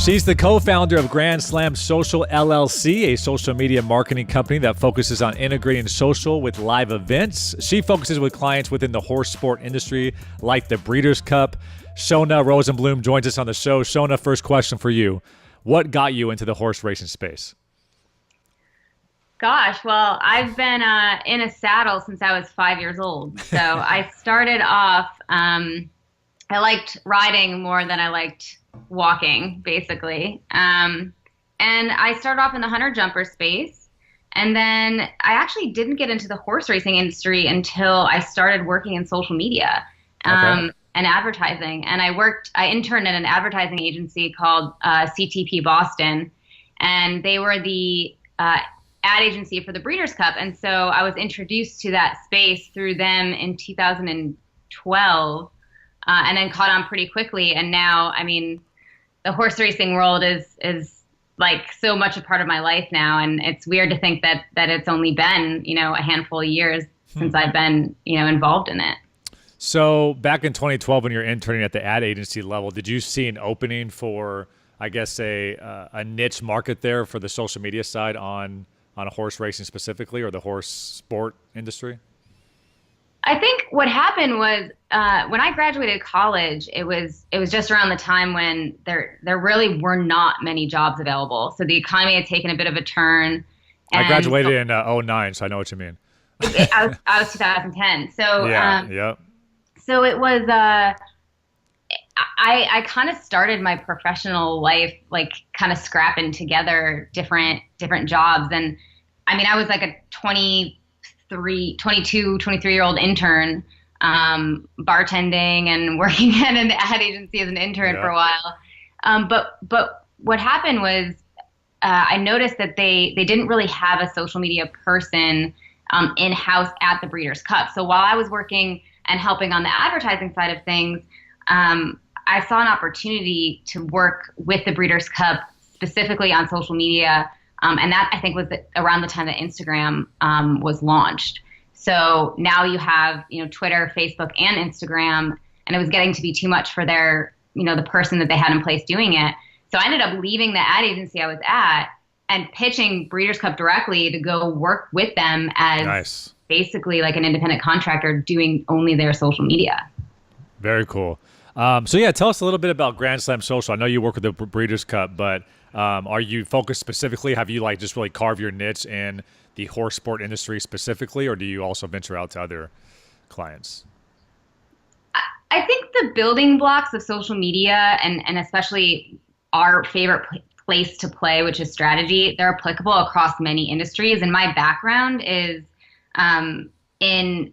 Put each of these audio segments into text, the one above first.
She's the co-founder of Grand Slam Social LLC, a social media marketing company that focuses on integrating social with live events. She focuses with clients within the horse sport industry, like the Breeders' Cup. Shona Rosenblum joins us on the show. Shona, first question for you. What got you into the horse racing space? Gosh, well, I've been in a saddle since I was 5 years old. So I started off, I liked riding more than I liked walking, basically. And I started off in the hunter jumper space. And then I actually didn't get into the horse racing industry until I started working in social media and advertising. And I interned at an advertising agency called CTP Boston. And they were the ad agency for the Breeders' Cup. And so I was introduced to that space through them in 2012 and then caught on pretty quickly. And now, I mean, the horse racing world is like so much a part of my life now. And it's weird to think that it's only been, a handful of years since I've been, involved in it. So back in 2012, when you were interning at the ad agency level, did you see an opening for, I guess, a niche market there for the social media side on horse racing specifically, or the horse sport industry? I think what happened was when I graduated college, it was just around the time when there really were not many jobs available. So the economy had taken a bit of a turn. I graduated in 2009, so I know what you mean. I was 2010. So yeah. So it was. I kind of started my professional life like kind of scrapping together different jobs. And I mean, I was like a 23-year-old intern, bartending and working at an ad agency as an intern for a while. But what happened was I noticed that they didn't really have a social media person in-house at the Breeders' Cup. So while I was working and helping on the advertising side of things, I saw an opportunity to work with the Breeders' Cup specifically on social media. And that, I think, was around the time that Instagram was launched. So now you have, Twitter, Facebook, and Instagram, and it was getting to be too much for their, the person that they had in place doing it. So I ended up leaving the ad agency I was at and pitching Breeders' Cup directly to go work with them as basically like an independent contractor doing only their social media. Very cool. So yeah, tell us a little bit about Grand Slam Social. I know you work with the Breeders' Cup, but are you focused specifically? Have you just really carved your niche in the horse sport industry specifically, or do you also venture out to other clients? I think the building blocks of social media and especially our favorite place to play, which is strategy, they're applicable across many industries. And my background is in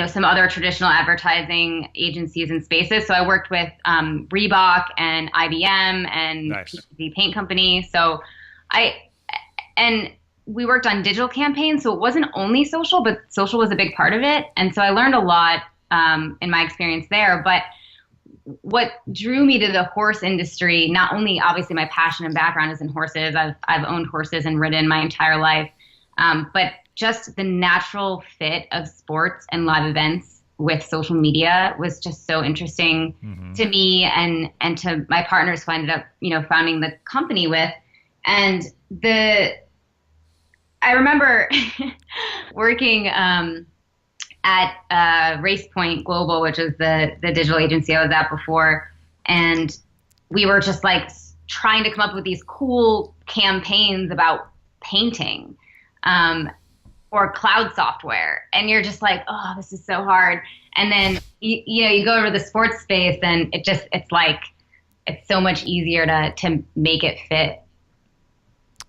some other traditional advertising agencies and spaces. So I worked with Reebok and IBM and the paint company. So we worked on digital campaigns. So it wasn't only social, but social was a big part of it. And so I learned a lot in my experience there. But what drew me to the horse industry, not only obviously my passion and background is in horses, I've owned horses and ridden my entire life, but just the natural fit of sports and live events with social media was just so interesting to me and to my partners who I ended up, founding the company with. And I remember working at Race Point Global, which is the digital agency I was at before, and we were just like trying to come up with these cool campaigns about painting. Or cloud software, and you're just like, oh, this is so hard. And then you go over the sports space, and it's so much easier to make it fit.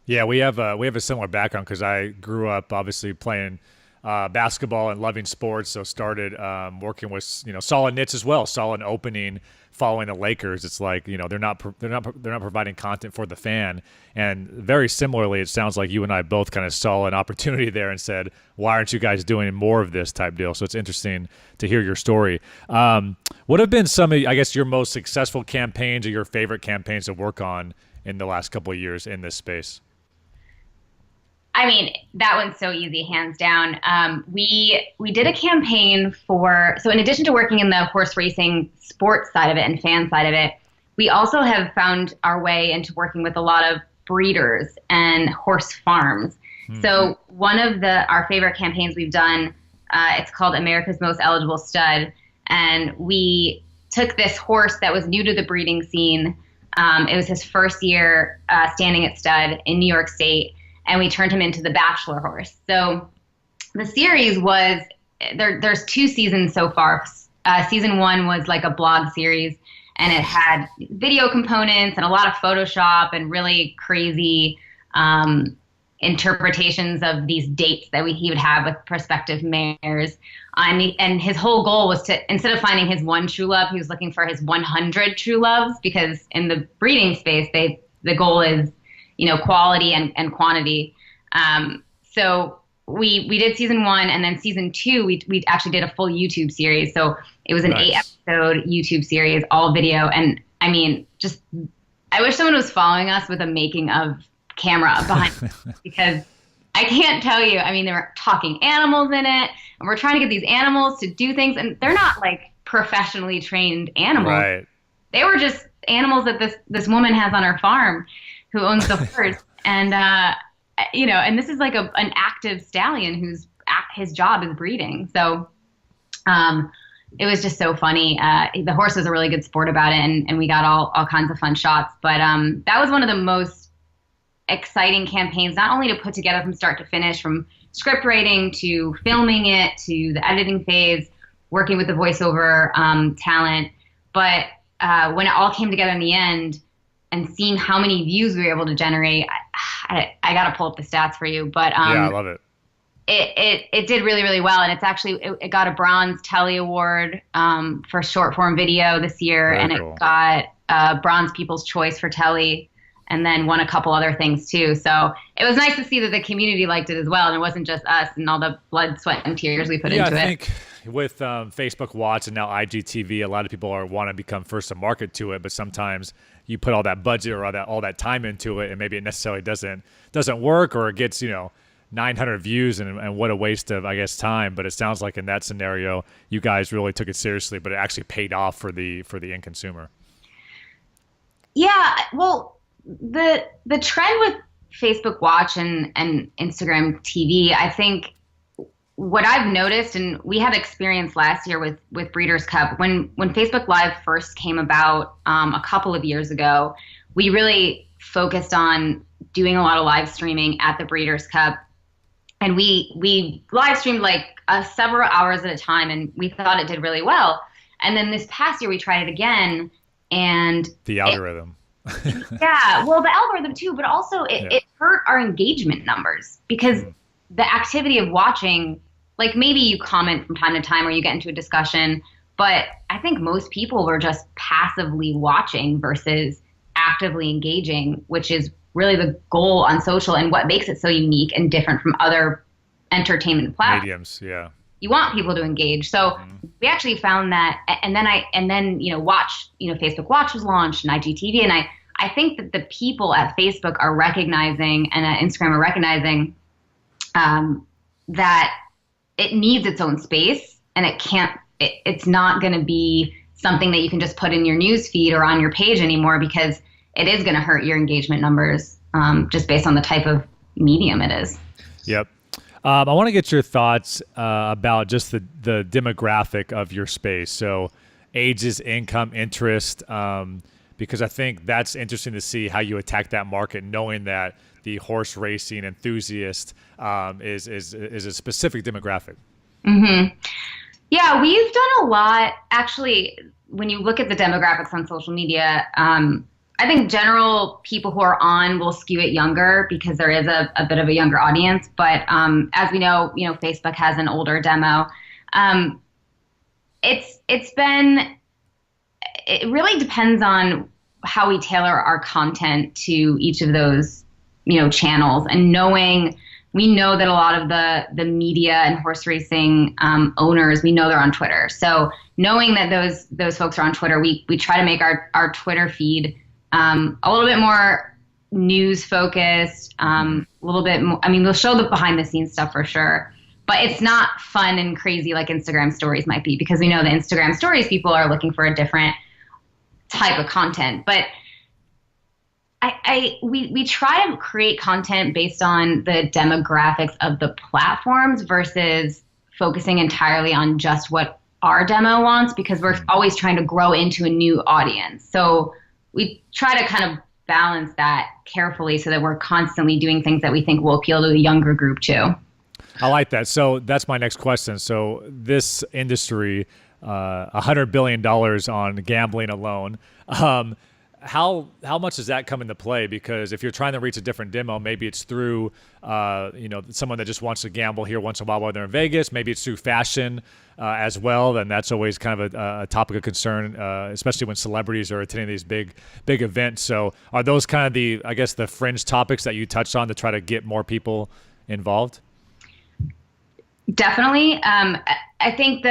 Yeah, we have a similar background because I grew up obviously playing basketball and loving sports, so started working with saw a niche as well, saw an opening following the Lakers. It's like they're not providing content for the fan, and very similarly, it sounds like you and I both kind of saw an opportunity there and said, why aren't you guys doing more of this type deal? So it's interesting to hear your story. What have been some of, I guess, your most successful campaigns or your favorite campaigns to work on in the last couple of years in this space? I mean, that one's so easy, hands down. We did a campaign so in addition to working in the horse racing sports side of it and fan side of it, we also have found our way into working with a lot of breeders and horse farms. So one of our favorite campaigns we've done, it's called America's Most Eligible Stud. And we took this horse that was new to the breeding scene. It was his first year standing at stud in New York State, and we turned him into the bachelor horse. So the series was, there's 2 seasons so far. Season 1 was like a blog series, and it had video components and a lot of Photoshop and really crazy interpretations of these dates that he would have with prospective mares. And his whole goal was to, instead of finding his one true love, he was looking for his 100 true loves, because in the breeding space, the goal is, quality and quantity. So we did season 1, and then season 2, we actually did a full YouTube series. So it was an 8-episode YouTube series, all video. And I mean, I wish someone was following us with a making of camera behind because I can't tell you. I mean, there were talking animals in it, and we're trying to get these animals to do things, and they're not like professionally trained animals. Right. They were just animals that this woman has on her farm, who owns the horse, and and this is like an active stallion his job is breeding. So, it was just so funny. The horse was a really good sport about it, and we got all kinds of fun shots. But that was one of the most exciting campaigns, not only to put together from start to finish, from script writing to filming it to the editing phase, working with the voiceover talent, but when it all came together in the end and seeing how many views we were able to generate, I got to pull up the stats for you, but yeah, I love it. It did really, really well, and it got a Bronze Telly Award for short form video this year. Very cool. It got Bronze People's Choice for Telly, and then won a couple other things too. So it was nice to see that the community liked it as well, and it wasn't just us and all the blood, sweat, and tears we put into it. Yeah, I think with Facebook Watch and now IGTV, a lot of people want to become first to market to it, but sometimes you put all that budget or all that time into it, and maybe it necessarily doesn't work, or it gets 900 views, and what a waste of, I guess, time. But it sounds like in that scenario, you guys really took it seriously, but it actually paid off for the end consumer. Yeah, well, the trend with Facebook Watch and Instagram TV, I think what I've noticed, and we had experience last year with Breeders' Cup, when Facebook Live first came about a couple of years ago, we really focused on doing a lot of live streaming at the Breeders' Cup. And we live streamed like several hours at a time, and we thought it did really well. And then this past year we tried it again, and the algorithm. Yeah, well, the algorithm too, but also it hurt our engagement numbers, because the activity of watching, like maybe you comment from time to time or you get into a discussion, but I think most people were just passively watching versus actively engaging, which is really the goal on social and what makes it so unique and different from other entertainment platforms. Mediums, yeah. You want people to engage. So we actually found that, and then Watch, Facebook Watch was launched and IGTV, and I think that the people at Facebook are recognizing, and at Instagram are recognizing, that it needs its own space, and it's not going to be something that you can just put in your news feed or on your page anymore, because it is going to hurt your engagement numbers, just based on the type of medium it is. Yep. I want to get your thoughts about just the demographic of your space. So ages, income, interest, because I think that's interesting to see how you attack that market, knowing that the horse racing enthusiast is a specific demographic. Mm-hmm. Yeah, we've done a lot. Actually, when you look at the demographics on social media, I think general people who are on will skew it younger, because there is a bit of a younger audience. But as we know, Facebook has an older demo. It really depends on how we tailor our content to each of those, channels, and we know that a lot of the media and horse racing owners, we know they're on Twitter. So knowing that those folks are on Twitter, we try to make our Twitter feed a little bit more news focused, a little bit more, we'll show the behind the scenes stuff for sure, but it's not fun and crazy like Instagram stories might be, because we know the Instagram stories people are looking for a different type of content. But we try to create content based on the demographics of the platforms versus focusing entirely on just what our demo wants, because we're always trying to grow into a new audience. So we try to kind of balance that carefully so that we're constantly doing things that we think will appeal to the younger group too. I like that. So that's my next question. So this industry, $100 billion on gambling alone. How much does that come into play? Because if you're trying to reach a different demo, maybe it's through someone that just wants to gamble here once in a while they're in Vegas. Maybe it's through fashion as well. Then that's always kind of a topic of concern, especially when celebrities are attending these big events. So are those kind of the fringe topics that you touched on to try to get more people involved? Definitely. I think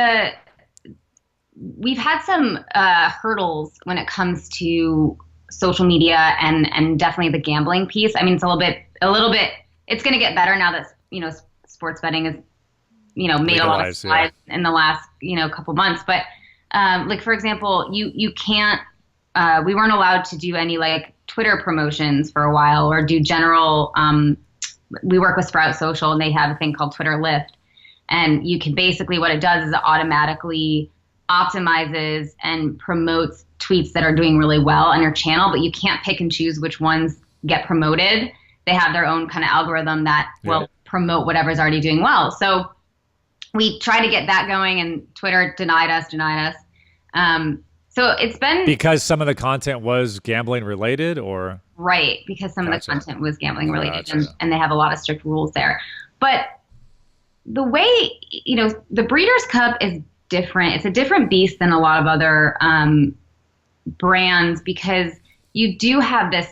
we've had some hurdles when it comes to social media and definitely the gambling piece. I mean, it's a little bit, it's going to get better now that, sports betting is, made a lot of strides in the last, couple months. But like, for example, you can't, we weren't allowed to do any like Twitter promotions for a while or do general, we work with Sprout Social and they have a thing called Twitter Lift. And you can basically, what it does is it automatically optimizes and promotes tweets that are doing really well on your channel, but you can't pick and choose which ones get promoted. They have their own kind of algorithm that will promote whatever's already doing well. So we tried to get that going and Twitter denied us. So it's been... Because some of the content was gambling related or? Right, because some of the content was gambling related and they have a lot of strict rules there. But the way, the Breeders' Cup is different. It's a different beast than a lot of other brands because you do have this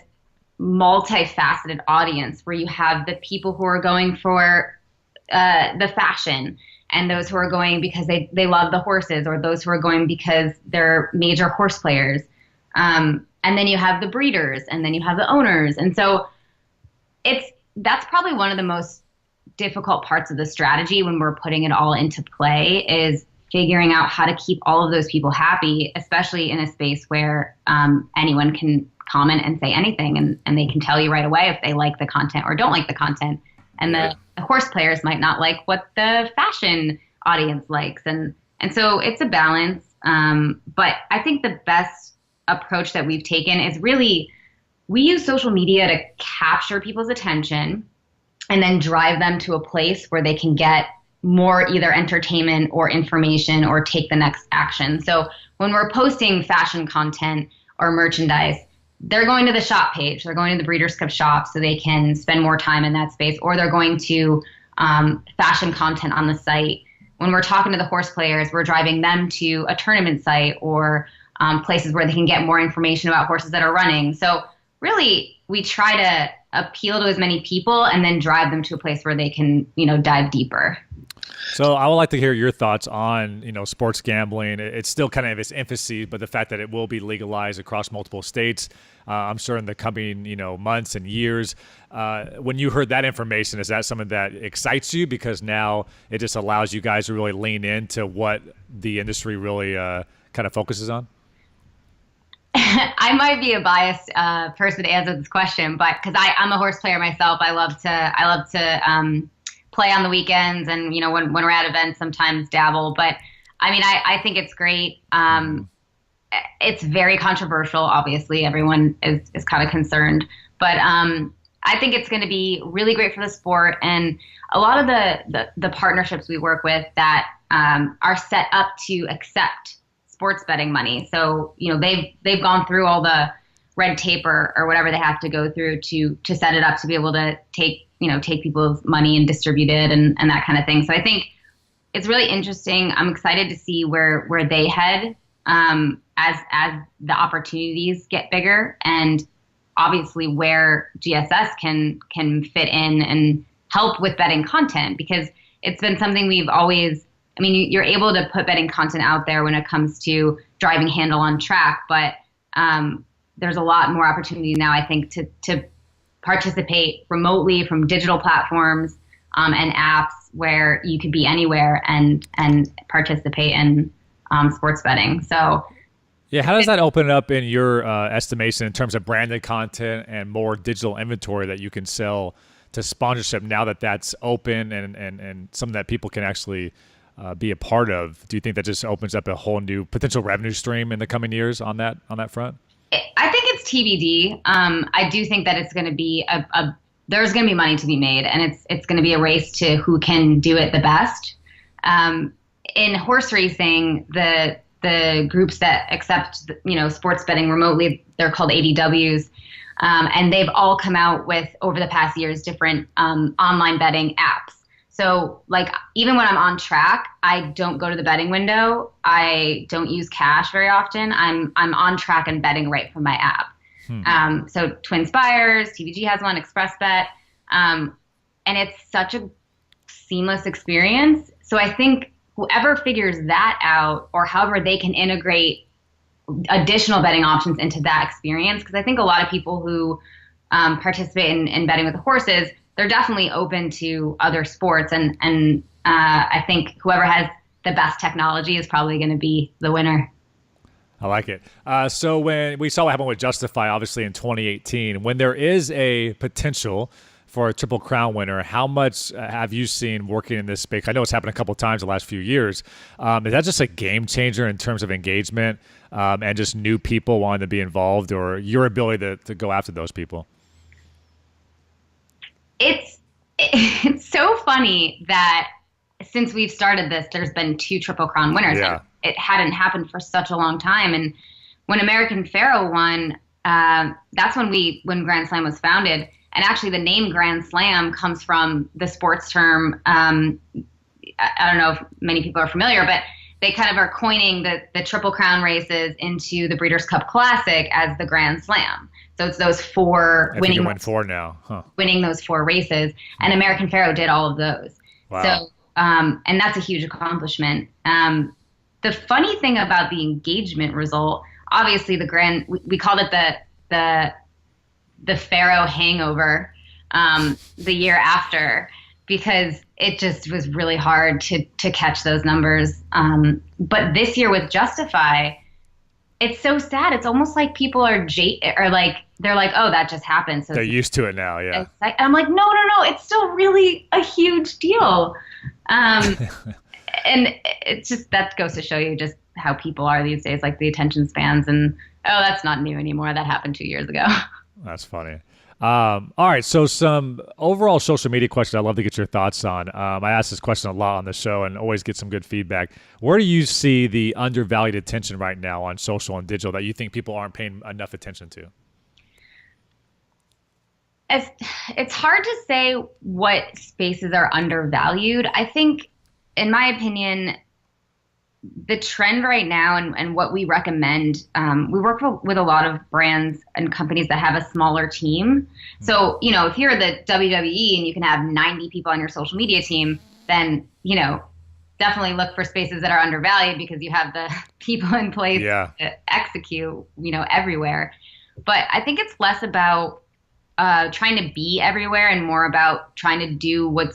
multifaceted audience where you have the people who are going for the fashion and those who are going because they love the horses or those who are going because they're major horse players. And then you have the breeders and then you have the owners. And so that's probably one of the most difficult parts of the strategy when we're putting it all into play is figuring out how to keep all of those people happy, especially in a space where anyone can comment and say anything and they can tell you right away if they like the content or don't like the content. And the horse players might not like what the fashion audience likes. And so it's a balance. But I think the best approach that we've taken is really we use social media to capture people's attention and then drive them to a place where they can get more either entertainment or information or take the next action. So when we're posting fashion content or merchandise, they're going to the shop page. They're going to the Breeders' Cup shop so they can spend more time in that space, or they're going to fashion content on the site. When we're talking to the horse players, we're driving them to a tournament site or places where they can get more information about horses that are running. So really, we try to appeal to as many people and then drive them to a place where they can, dive deeper. So I would like to hear your thoughts on, sports gambling. It's still kind of its infancy, but the fact that it will be legalized across multiple states, I'm sure in the coming, months and years. When you heard that information, is that something that excites you? Because now it just allows you guys to really lean into what the industry really kind of focuses on? I might be a biased person to answer this question, but because I'm a horse player myself, I love to play on the weekends and, when we're at events, sometimes dabble. But I mean, I think it's great. It's very controversial. Obviously, everyone is kind of concerned, but I think it's going to be really great for the sport. And a lot of the partnerships we work with that are set up to accept sports betting money. So, they've gone through all the red tape or whatever they have to go through to set it up to be able to take people's money and distribute it and that kind of thing. So I think it's really interesting. I'm excited to see where they head as the opportunities get bigger and obviously where GSS can fit in and help with betting content, because it's been something we've always, you're able to put betting content out there when it comes to driving handle on track, but there's a lot more opportunity now, I think, to participate remotely from digital platforms and apps where you could be anywhere and participate in sports betting. So Yeah, how does that open it up in your estimation in terms of branded content and more digital inventory that you can sell to sponsorship now that that's open and something that people can actually be a part of? Do you think that just opens up a whole new potential revenue stream in the coming years on that front? I think it's TBD. I do think that it's going to be there's going to be money to be made, and it's going to be a race to who can do it the best. In horse racing, the groups that accept sports betting remotely, they're called ADWs, and they've all come out with over the past years different online betting apps. So like even when I'm on track, I don't go to the betting window. I don't use cash very often. I'm on track and betting right from my app. So Twin Spires, TVG has one, ExpressBet, and it's such a seamless experience. So I think whoever figures that out, or however they can integrate additional betting options into that experience, because I think a lot of people who participate in betting with the horses, they're definitely open to other sports, and I think whoever has the best technology is probably going to be the winner. I like it. So when we saw what happened with Justify, obviously in 2018, when there is a potential for a Triple Crown winner, how much have you seen working in this space? I know it's happened a couple of times the last few years. Is that just a game changer in terms of engagement and just new people wanting to be involved, or your ability to go after those people? It's so funny that since we've started this, there's been 2 Triple Crown winners. Yeah. It hadn't happened for such a long time. And when American Pharoah won, that's when Grand Slam was founded. And actually the name Grand Slam comes from the sports term. I don't know if many people are familiar, but they kind of are coining the Triple Crown races into the Breeders' Cup Classic as the Grand Slam. So it's those 4 I think it went 4 now. Huh. winning those 4 races. And American Pharoah did all of those. Wow. So, and that's a huge accomplishment. The funny thing about the engagement result, obviously we called it the Pharaoh hangover the year after, because it just was really hard to catch those numbers. But this year with Justify, it's so sad. It's almost like people are they're like, oh, that just happened. So they're used to it now. Yeah. and I'm like, no, it's still really a huge deal. And it's just, that goes to show you just how people are these days, like the attention spans, and oh, that's not new anymore. That happened 2 years ago. That's funny. All right. So some overall social media questions I'd love to get your thoughts on. I ask this question a lot on the show and always get some good feedback. Where do you see the undervalued attention right now on social and digital that you think people aren't paying enough attention to? It's hard to say what spaces are undervalued. I think, in my opinion, the trend right now and what we recommend, we work with a lot of brands and companies that have a smaller team. So, if you're the WWE and you can have 90 people on your social media team, then, definitely look for spaces that are undervalued because you have the people in place to execute, everywhere. But I think it's less about trying to be everywhere and more about trying to do what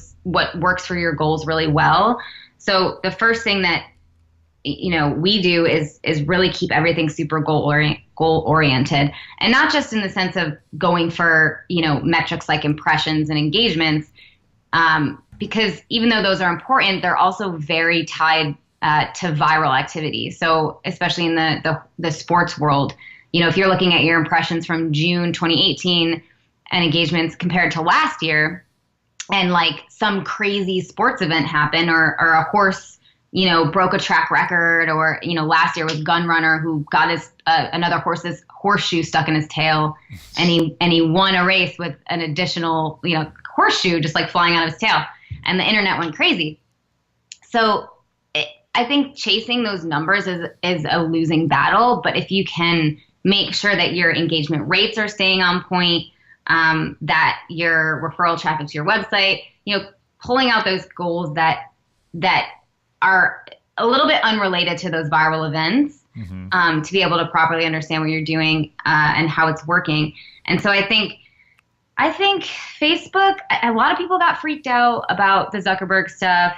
works for your goals really well. So the first thing that we do is really keep everything super goal oriented, and not just in the sense of going for metrics like impressions and engagements, because even though those are important, they're also very tied to viral activity. So especially in the sports world, if you're looking at your impressions from June 2018 and engagements compared to last year, and like some crazy sports event happened, or a horse broke a track record, or, last year was Gun Runner, who got another horse's horseshoe stuck in his tail, and he won a race with an additional, horseshoe just like flying out of his tail, and the internet went crazy. So I think chasing those numbers is a losing battle, but if you can make sure that your engagement rates are staying on point, that your referral traffic to your website, pulling out those goals that are a little bit unrelated to those viral events, to be able to properly understand what you're doing and how it's working. And so I think Facebook, a lot of people got freaked out about the Zuckerberg stuff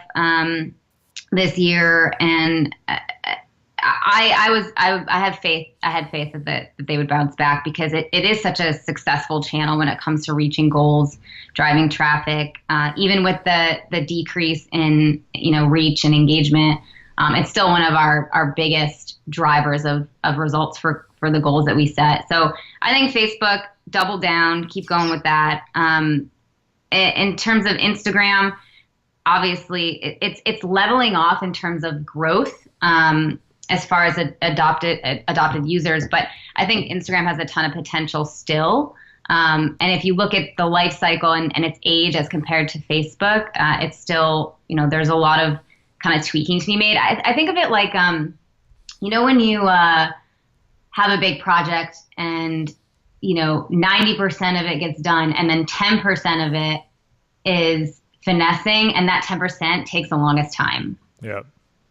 this year, and I had faith. I had faith that they would bounce back because it is such a successful channel when it comes to reaching goals, driving traffic. Even with the decrease in reach and engagement, it's still one of our biggest drivers of results for the goals that we set. So I think Facebook, double down, keep going with that. In terms of Instagram, obviously it's leveling off in terms of growth. As far as adopted users, but I think Instagram has a ton of potential still. And if you look at the life cycle and its age as compared to Facebook, it's still, there's a lot of kind of tweaking to be made. I think of it like, when you have a big project and, 90% of it gets done and then 10% of it is finessing, and that 10% takes the longest time. Yeah.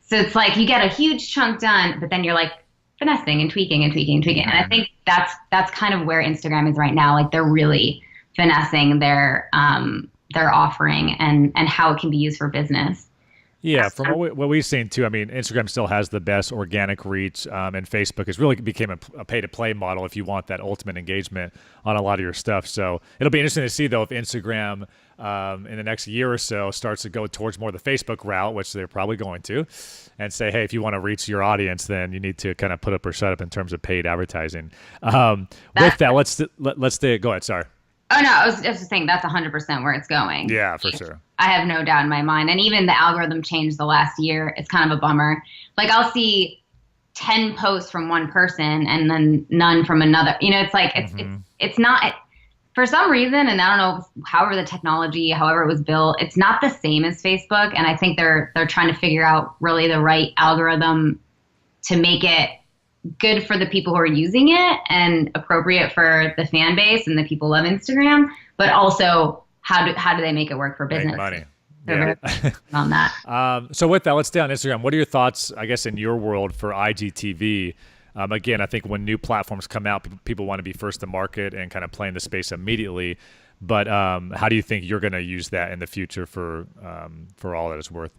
So it's like you get a huge chunk done, but then you're like finessing and tweaking and tweaking and tweaking. And I think that's kind of where Instagram is right now. Like they're really finessing their offering and how it can be used for business. Yeah, from what we've seen too, I mean, Instagram still has the best organic reach, and Facebook has really became a pay-to-play model if you want that ultimate engagement on a lot of your stuff. So it'll be interesting to see, though, if Instagram in the next year or so starts to go towards more the Facebook route, which they're probably going to, and say, hey, if you want to reach your audience, then you need to kind of put up or shut up in terms of paid advertising. With that, let's stay. Go ahead. Sorry. Oh, no, I was just saying that's 100% where it's going. Yeah, for sure. I have no doubt in my mind. And even the algorithm changed the last year. It's kind of a bummer. Like I'll see 10 posts from one person and then none from another. It's like, it's not, for some reason, and I don't know, however the technology, however it was built, it's not the same as Facebook. And I think they're trying to figure out really the right algorithm to make it good for the people who are using it and appropriate for the fan base and the people who love Instagram, but also how do they make it work for business? Make money. Yeah. On that. So with that, let's stay on Instagram. What are your thoughts, I guess, in your world for IGTV? Again, I think when new platforms come out, people want to be first to market and kind of play in the space immediately. But how do you think you're going to use that in the future for all that it's worth?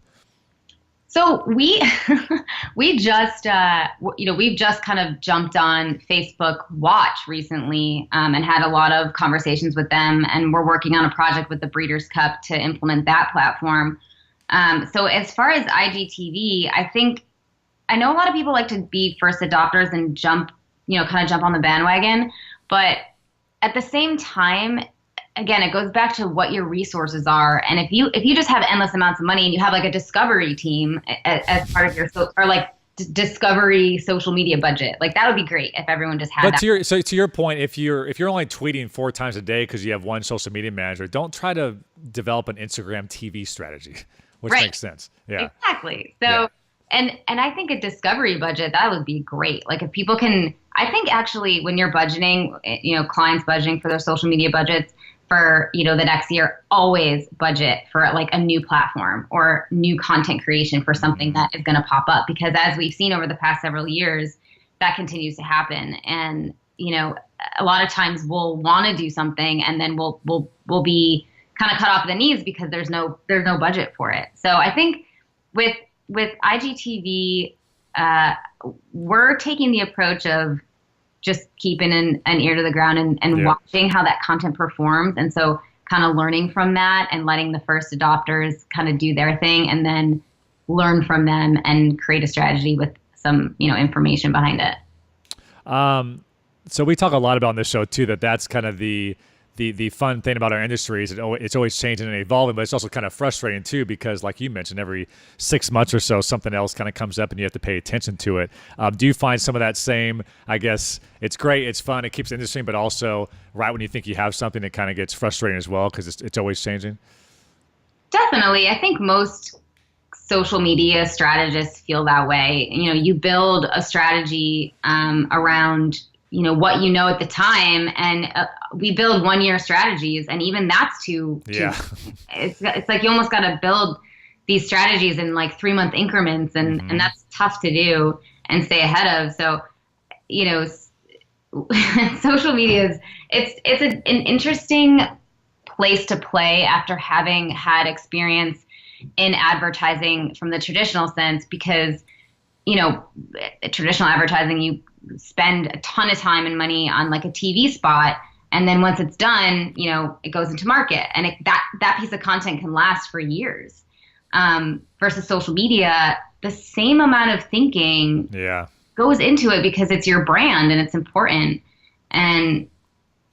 So we've just kind of jumped on Facebook Watch recently and had a lot of conversations with them, and we're working on a project with the Breeders' Cup to implement that platform. So as far as IGTV, I know a lot of people like to be first adopters and jump on the bandwagon, but at the same time, again, it goes back to what your resources are. And if you just have endless amounts of money and you have like a discovery team as part of your, or like discovery social media budget, like that would be great if everyone just had that. So to your point, if you're only tweeting 4 times a day because you have one social media manager, don't try to develop an Instagram TV strategy, which makes sense. Yeah, exactly. So, yeah. And I think a discovery budget, that would be great. Like if people can, I think actually when you're budgeting, clients budgeting for their social media budgets, for the next year, always budget for like a new platform or new content creation for something that is going to pop up, because as we've seen over the past several years, that continues to happen. And a lot of times we'll want to do something and then we'll be kind of cut off at the knees because there's no budget for it. So I think with IGTV, we're taking the approach of just keeping an ear to the ground and watching how that content performs. And so kind of learning from that and letting the first adopters kind of do their thing and then learn from them and create a strategy with some, information behind it. So we talk a lot about on this show too, that's kind of the fun thing about our industry is it's always changing and evolving, but it's also kind of frustrating too, because like you mentioned, every 6 months or so, something else kind of comes up and you have to pay attention to it. Do you find some of that same, I guess it's great, it's fun, it keeps it interesting, but also right when you think you have something, it kind of gets frustrating as well because it's always changing? Definitely. I think most social media strategists feel that way. You build a strategy around what at the time, and we build 1-year strategies, and even that's too it's like you almost got to build these strategies in like 3-month increments, and that's tough to do and stay ahead of. So social media it's an interesting place to play after having had experience in advertising from the traditional sense, because you know, traditional advertising, you spend a ton of time and money on like a TV spot. And then once it's done, you know, it goes into market, and that piece of content can last for years. Versus social media, the same amount of thinking goes into it because it's your brand and it's important, and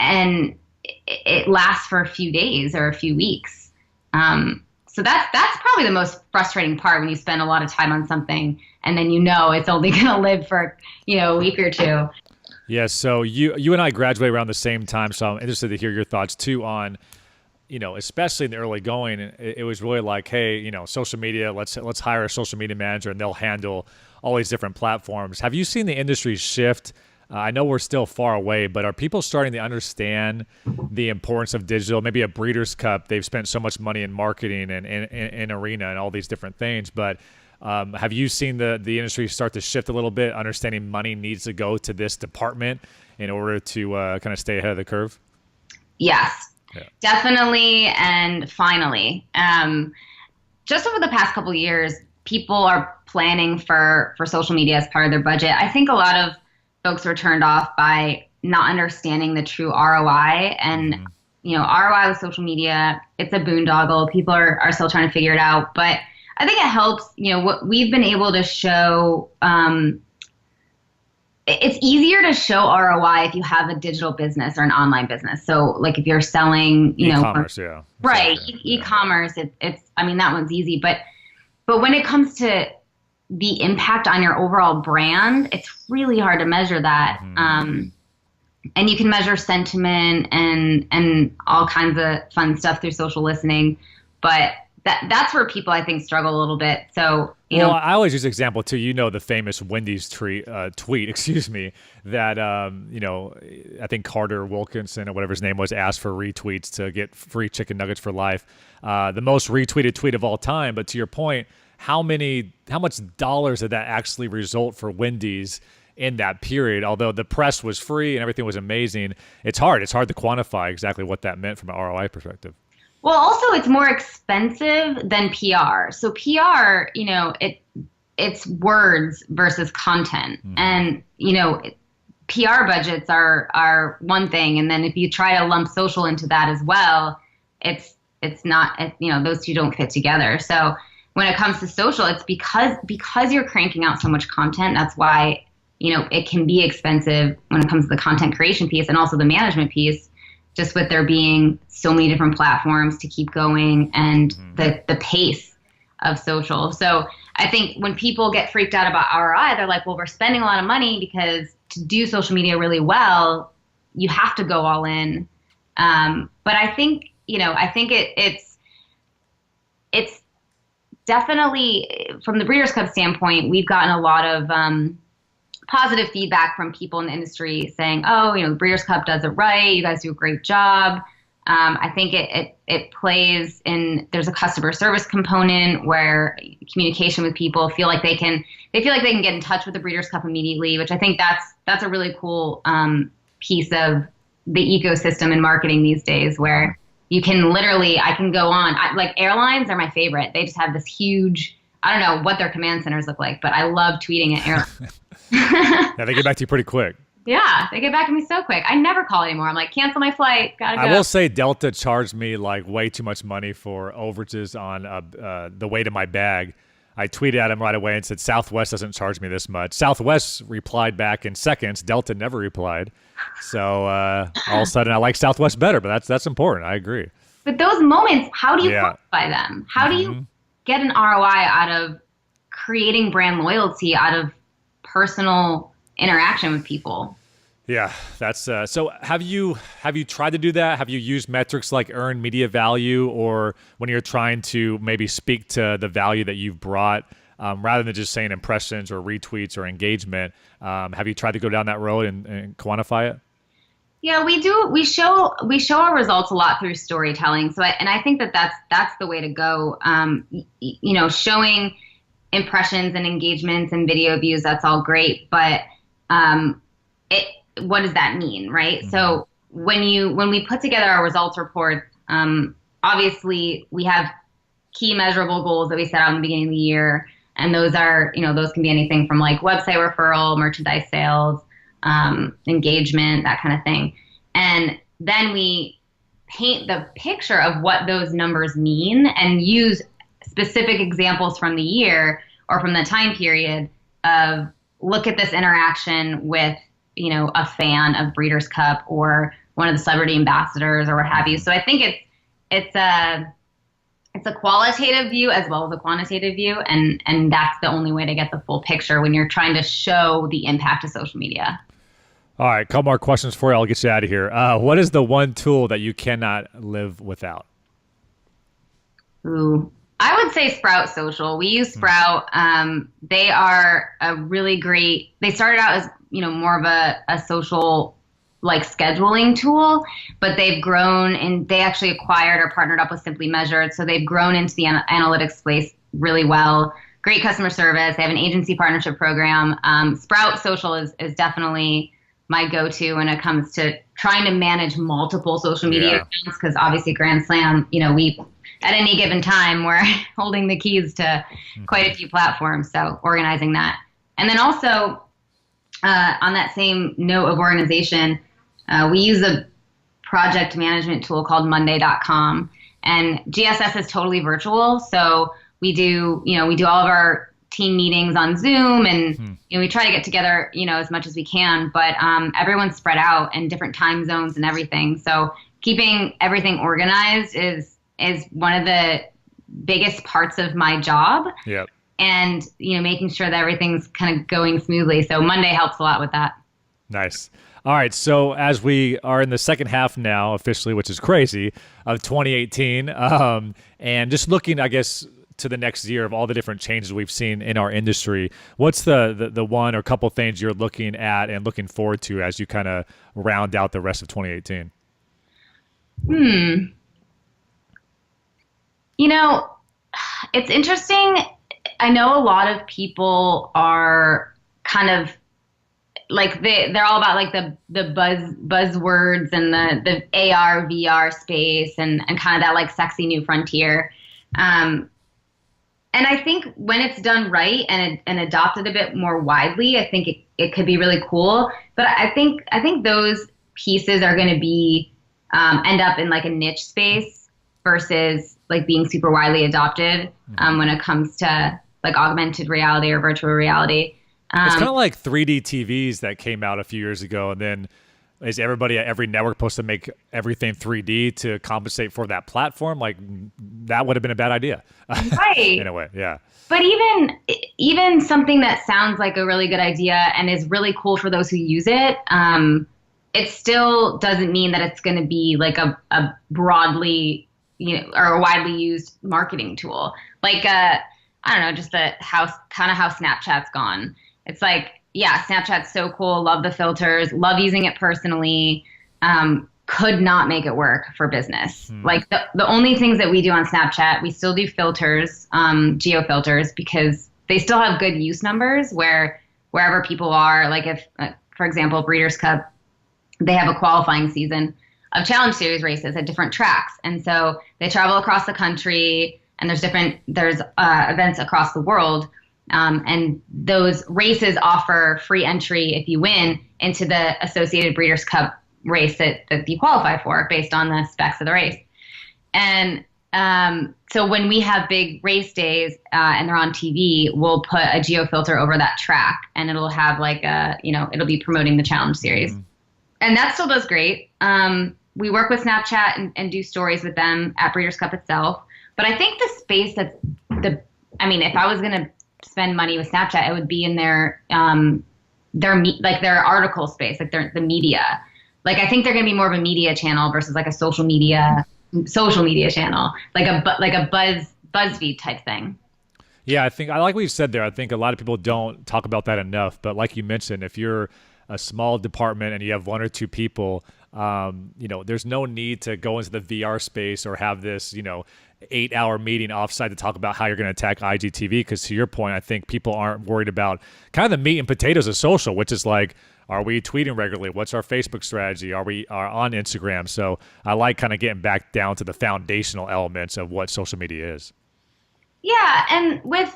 it lasts for a few days or a few weeks. So that's probably the most frustrating part, when you spend a lot of time on something and then you know it's only going to live for, you know, a week or two. Yeah. So you and I graduated around the same time, so I'm interested to hear your thoughts too on, you know, especially in the early going, it was really like, hey, you know, social media, let's hire a social media manager and they'll handle all these different platforms. Have you seen the industry shift? I know we're still far away, but are people starting to understand the importance of digital? Maybe a Breeders' Cup, they've spent so much money in marketing and in arena and all these different things, but have you seen the industry start to shift a little bit, understanding money needs to go to this department in order to kind of stay ahead of the curve? Yes, definitely. And finally, just over the past couple of years, people are planning for social media as part of their budget. I think a lot of folks were turned off by not understanding the true ROI. And, you know, ROI with social media, it's a boondoggle. People are still trying to figure it out. But I think it helps, you know, what we've been able to show. It's easier to show ROI if you have a digital business or an online business. So like if you're selling, you know, e-commerce, right. E-commerce, it's, I mean, that one's easy, but when it comes to the impact on your overall brand, it's really hard to measure that. And you can measure sentiment and all kinds of fun stuff through social listening, but that's where people, I think, struggle a little bit. So, you know, I always use example too. You know, the famous Wendy's tweet, excuse me, that you know, I think Carter Wilkinson or whatever his name was asked for retweets to get free chicken nuggets for life. The most retweeted tweet of all time. But to your point, how much dollars did that actually result for Wendy's in that period? Although the press was free and everything was amazing, it's hard to quantify exactly what that meant from an ROI perspective. Well, also it's more expensive than PR. So PR, you know, it's words versus content. And, you know, PR budgets are one thing. And then if you try to lump social into that as well, it's not, you know, those two don't fit together. So when it comes to social, it's because you're cranking out so much content. That's why, you know, it can be expensive when it comes to the content creation piece and also the management piece, just with there being so many different platforms to keep going and the pace of social. So I think when people get freaked out about ROI, they're like, well, we're spending a lot of money because to do social media really well, you have to go all in. But I think, you know, it's definitely, from the Breeders' Cup standpoint, we've gotten a lot of positive feedback from people in the industry saying, oh, you know, the Breeders' Cup does it right. You guys do a great job. I think it plays in, there's a customer service component where communication with people feel like they can get in touch with the Breeders' Cup immediately, which I think that's a really cool piece of the ecosystem in marketing these days, where you can literally, I can go on, like airlines are my favorite. They just have this huge, I don't know what their command centers look like, but I love tweeting at airlines. Yeah, they get back to you pretty quick. Yeah, they get back to me so quick. I never call anymore. I'm like, cancel my flight. Gotta go. I will say Delta charged me like way too much money for overages on the weight of my bag. I tweeted at him right away and said, Southwest doesn't charge me this much. Southwest replied back in seconds. Delta never replied. So all of a sudden I like Southwest better, but that's important. I agree. But those moments, how do you quantify them? How do you get an ROI out of creating brand loyalty, out of personal interaction with people? Yeah, that's so have you tried to do that? Have you used metrics like earned media value, or when you're trying to maybe speak to the value that you've brought, rather than just saying impressions or retweets or engagement? Have you tried to go down that road and quantify it? Yeah, we do. We show our results a lot through storytelling. So I think that's the way to go. You know, showing impressions and engagements and video views, that's all great, but what does that mean, right? So when we put together our results report, obviously we have key measurable goals that we set out in the beginning of the year, And those are, those can be anything from like website referral, merchandise sales, engagement, that kind of thing. And then we paint the picture of what those numbers mean and use specific examples from the year or from the time period of look at this interaction with, a fan of Breeders' Cup or one of the celebrity ambassadors or what have you. So I think it's a qualitative view as well as a quantitative view, and that's the only way to get the full picture when you're trying to show the impact of social media. All right, a couple more questions for you. I'll get you out of here. What is the one tool that you cannot live without? Ooh, I would say Sprout Social. We use Sprout. They are a really great. They started out as more of a social like scheduling tool, but they've grown and they actually acquired or partnered up with Simply Measured, so they've grown into the analytics space really well. Great customer service. They have an agency partnership program. Sprout Social is definitely my go-to when it comes to trying to manage multiple social media accounts, because obviously Grand Slam, we at any given time we're holding the keys to quite a few platforms, so organizing that. And then also on that same note of organization, we use a project management tool called Monday.com, and GSS is totally virtual. So we do all of our team meetings on Zoom, and we try to get together, as much as we can, but everyone's spread out in different time zones and everything. So keeping everything organized is one of the biggest parts of my job. Yep. And, making sure that everything's kind of going smoothly. So Monday helps a lot with that. Nice. All right, so as we are in the second half now, officially, which is crazy, of 2018, and just looking, I guess, to the next year of all the different changes we've seen in our industry, what's the one or couple things you're looking at and looking forward to as you kind of round out the rest of 2018? It's interesting. I know a lot of people are kind of like they're all about like the buzzwords and the AR VR space and kind of that like sexy new frontier. And I think when it's done right and adopted a bit more widely, I think it could be really cool. But I think those pieces are going to be end up in like a niche space versus like being super widely adopted when it comes to like augmented reality or virtual reality. It's kind of like 3D TVs that came out a few years ago, and then is everybody at every network supposed to make everything 3D to compensate for that platform? Like that would have been a bad idea, right? In a way, yeah. But even something that sounds like a really good idea and is really cool for those who use it, it still doesn't mean that it's going to be like a broadly, or a widely used marketing tool. Like I don't know, just how Snapchat's gone. It's like, yeah, Snapchat's so cool. Love the filters. Love using it personally. Could not make it work for business. Like the only things that we do on Snapchat, we still do filters, geo filters, because they still have good use numbers wherever people are. Like if, for example, Breeders' Cup, they have a qualifying season of Challenge Series races at different tracks. And so they travel across the country, and there's events across the world. And those races offer free entry if you win into the associated Breeders' Cup race that you qualify for based on the specs of the race. And so when we have big race days and they're on TV, we'll put a geo filter over that track, and it'll have like it'll be promoting the Challenge Series. And that still does great. We work with Snapchat and do stories with them at Breeders' Cup itself. But I think the space if I was going to spend money with Snapchat, it would be in their article space, like the media. Like I think they're going to be more of a media channel versus like a social media channel, like a BuzzFeed type thing. Yeah, I like what you said there. I think a lot of people don't talk about that enough. But like you mentioned, if you're a small department and you have one or two people, there's no need to go into the VR space or have this, 8-hour meeting offsite to talk about how you're going to attack IGTV. Because to your point, I think people aren't worried about kind of the meat and potatoes of social, which is like, are we tweeting regularly? What's our Facebook strategy? Are we on Instagram? So I like kind of getting back down to the foundational elements of what social media is. Yeah, and with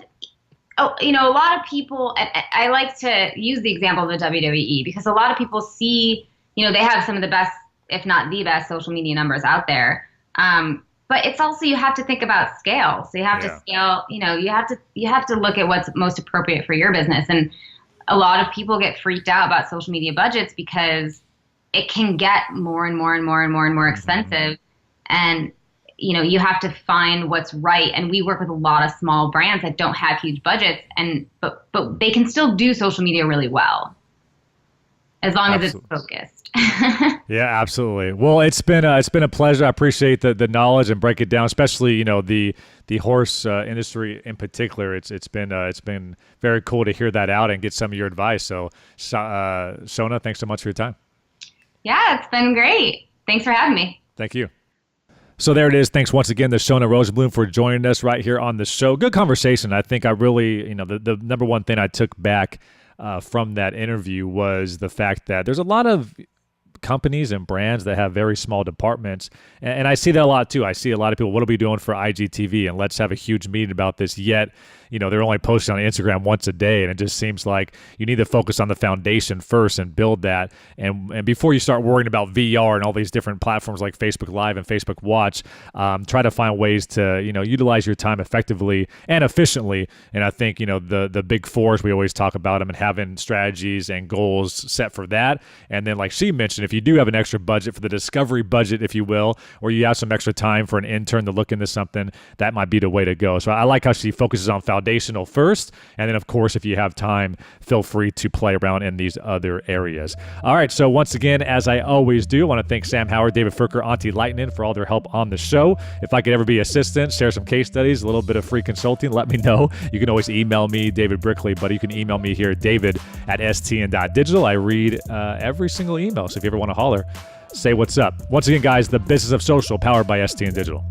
Oh, a lot of people, and I like to use the example of the WWE because a lot of people see, they have some of the best, if not the best, social media numbers out there. But it's also you have to think about scale. So you have to scale, you have to look at what's most appropriate for your business. And a lot of people get freaked out about social media budgets because it can get more and more and more and more and more expensive. And you have to find what's right. And we work with a lot of small brands that don't have huge budgets, but they can still do social media really well as long as it's focused. Yeah, absolutely. Well, it's been a pleasure. I appreciate the knowledge and break it down, especially the horse industry in particular. It's been very cool to hear that out and get some of your advice. So, Shona, thanks so much for your time. Yeah, it's been great. Thanks for having me. Thank you. So there it is. Thanks once again to Shona Rosenblum for joining us right here on the show. Good conversation. I think I really, the number one thing I took back from that interview was the fact that there's a lot of companies and brands that have very small departments. And I see that a lot too. I see a lot of people, what are we doing for IGTV? And let's have a huge meeting about this. Yet, they're only posting on Instagram once a day. And it just seems like you need to focus on the foundation first and build that. And before you start worrying about VR and all these different platforms like Facebook Live and Facebook Watch, try to find ways to, utilize your time effectively and efficiently. And I think, the big fours, we always talk about them and having strategies and goals set for that. And then like she mentioned, if you do have an extra budget for the discovery budget, if you will, or you have some extra time for an intern to look into something, that might be the way to go. So I like how she focuses on foundational first. And then, of course, if you have time, feel free to play around in these other areas. All right. So once again, as I always do, I want to thank Sam Howard, David Furker, Auntie Lightning for all their help on the show. If I could ever be assistant, share some case studies, a little bit of free consulting, let me know. You can always email me, David Brickley, but you can email me here, david@stn.digital. I read every single email. So if you ever want to holler, say what's up. Once again, guys, the business of social powered by STN Digital.